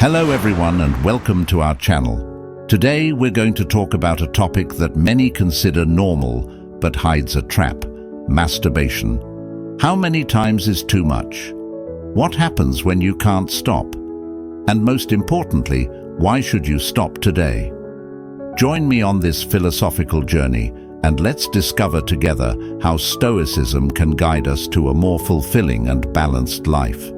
Hello everyone and welcome to our channel. Today we're going to talk about a topic that many consider normal but hides a trap: masturbation. How many times is too much? What happens when you can't stop? And most importantly, why should you stop today? Join me on this philosophical journey and let's discover together how Stoicism can guide us to a more fulfilling and balanced life.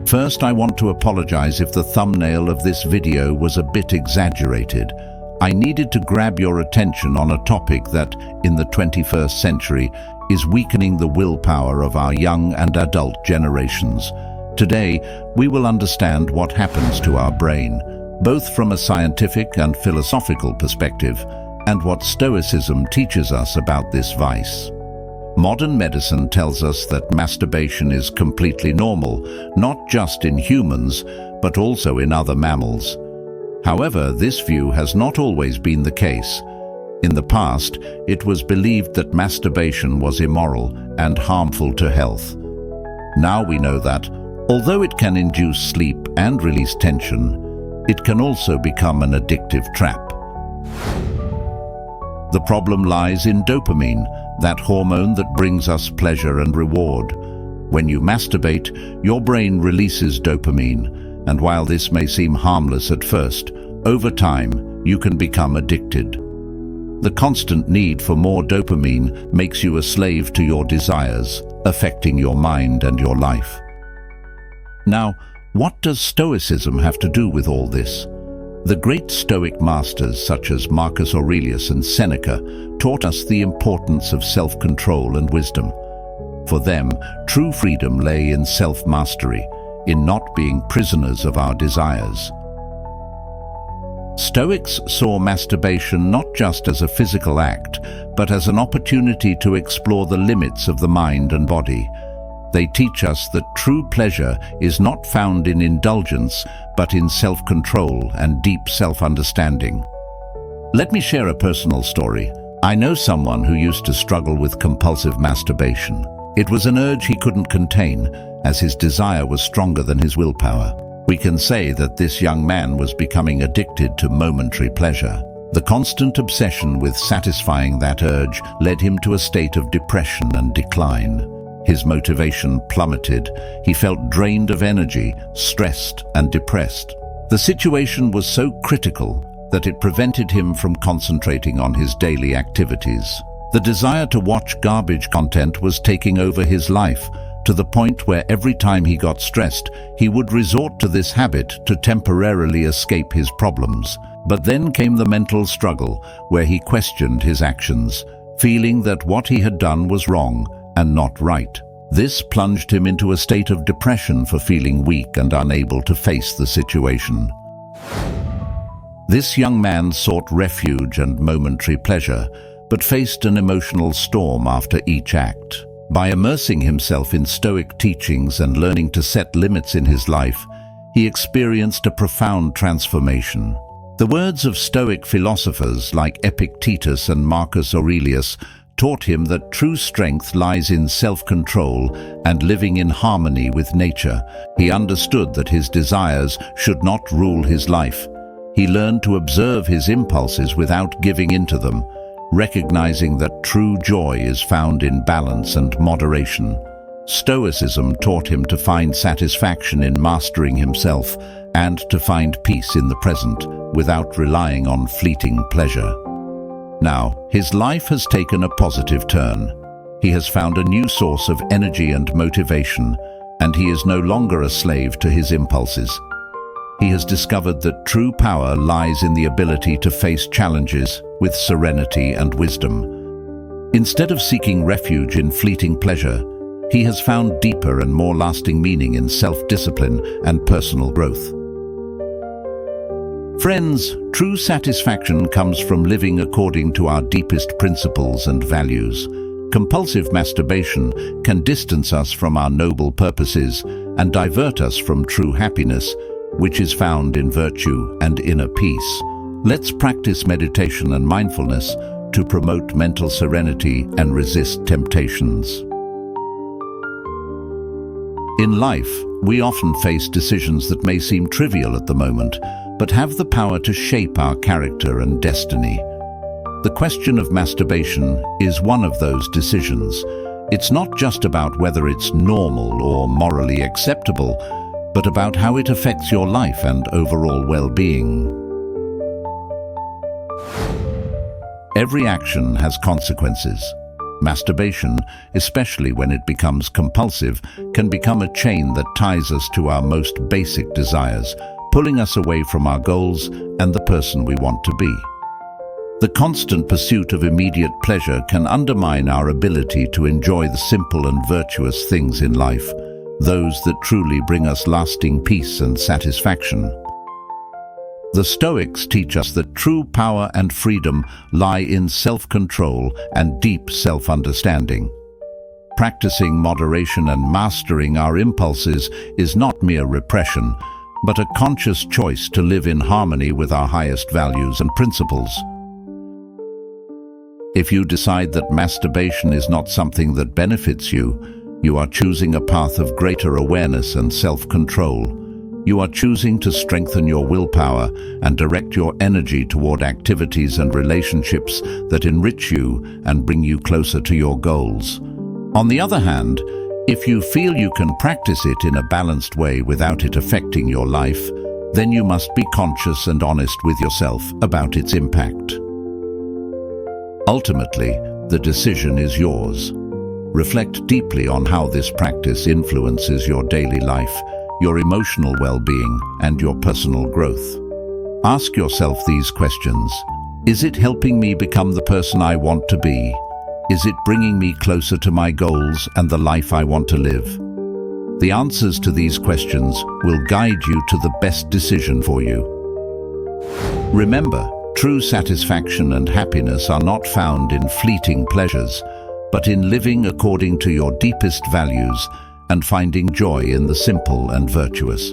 First, I want to apologize if the thumbnail of this video was a bit exaggerated. I needed to grab your attention on a topic that, in the 21st century, is weakening the willpower of our young and adult generations. Today, we will understand what happens to our brain, both from a scientific and philosophical perspective, and what Stoicism teaches us about this vice. Modern medicine tells us that masturbation is completely normal, not just in humans, but also in other mammals. However, this view has not always been the case. In the past, it was believed that masturbation was immoral and harmful to health. Now we know that, although it can induce sleep and release tension, it can also become an addictive trap. The problem lies in dopamine, that hormone that brings us pleasure and reward. When you masturbate, your brain releases dopamine, and while this may seem harmless at first, over time you can become addicted. The constant need for more dopamine makes you a slave to your desires, affecting your mind and your life. Now, what does Stoicism have to do with all this? The great Stoic masters such as Marcus Aurelius and Seneca taught us the importance of self-control and wisdom. For them, true freedom lay in self-mastery, in not being prisoners of our desires. Stoics saw masturbation not just as a physical act, but as an opportunity to explore the limits of the mind and body. They teach us that true pleasure is not found in indulgence, but in self-control and deep self-understanding. Let me share a personal story. I know someone who used to struggle with compulsive masturbation. It was an urge he couldn't contain, as his desire was stronger than his willpower. We can say that this young man was becoming addicted to momentary pleasure. The constant obsession with satisfying that urge led him to a state of depression and decline. His motivation plummeted. He felt drained of energy, stressed and depressed. The situation was so critical that it prevented him from concentrating on his daily activities. The desire to watch garbage content was taking over his life, to the point where every time he got stressed, he would resort to this habit to temporarily escape his problems. But then came the mental struggle, where he questioned his actions, feeling that what he had done was wrong and not right. This plunged him into a state of depression for feeling weak and unable to face the situation. This young man sought refuge and momentary pleasure, but faced an emotional storm after each act. By immersing himself in Stoic teachings and learning to set limits in his life, he experienced a profound transformation. The words of Stoic philosophers like Epictetus and Marcus Aurelius taught him that true strength lies in self-control and living in harmony with nature. He understood that his desires should not rule his life. He learned to observe his impulses without giving in to them, recognizing that true joy is found in balance and moderation. Stoicism taught him to find satisfaction in mastering himself and to find peace in the present without relying on fleeting pleasure. Now, his life has taken a positive turn. He has found a new source of energy and motivation, and he is no longer a slave to his impulses. He has discovered that true power lies in the ability to face challenges with serenity and wisdom. Instead of seeking refuge in fleeting pleasure, he has found deeper and more lasting meaning in self-discipline and personal growth. Friends, true satisfaction comes from living according to our deepest principles and values. Compulsive masturbation can distance us from our noble purposes and divert us from true happiness, which is found in virtue and inner peace. Let's practice meditation and mindfulness to promote mental serenity and resist temptations. In life, We often face decisions that may seem trivial at the moment, but have the power to shape our character and destiny. The question of masturbation is one of those decisions. It's not just about whether it's normal or morally acceptable, but about how it affects your life and overall well-being. Every action has consequences. Masturbation, especially when it becomes compulsive, can become a chain that ties us to our most basic desires, pulling us away from our goals and the person we want to be. The constant pursuit of immediate pleasure can undermine our ability to enjoy the simple and virtuous things in life, those that truly bring us lasting peace and satisfaction. The Stoics teach us that true power and freedom lie in self-control and deep self-understanding. Practicing moderation and mastering our impulses is not mere repression, but a conscious choice to live in harmony with our highest values and principles. If you decide that masturbation is not something that benefits you, you are choosing a path of greater awareness and self-control. You are choosing to strengthen your willpower and direct your energy toward activities and relationships that enrich you and bring you closer to your goals. On the other hand, if you feel you can practice it in a balanced way without it affecting your life, then you must be conscious and honest with yourself about its impact. Ultimately, the decision is yours. Reflect deeply on how this practice influences your daily life, your emotional well-being, and your personal growth. Ask yourself these questions. Is it helping me become the person I want to be? Is it bringing me closer to my goals and the life I want to live? The answers to these questions will guide you to the best decision for you. Remember, true satisfaction and happiness are not found in fleeting pleasures, but in living according to your deepest values and finding joy in the simple and virtuous.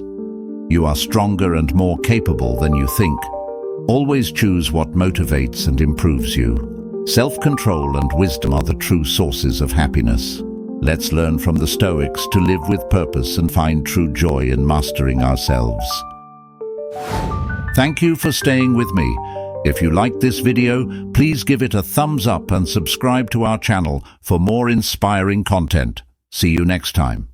You are stronger and more capable than you think. Always choose what motivates and improves you. Self-control and wisdom are the true sources of happiness. Let's learn from the Stoics to live with purpose and find true joy in mastering ourselves. Thank you for staying with me. If you liked this video, please give it a thumbs up and subscribe to our channel for more inspiring content. See you next time.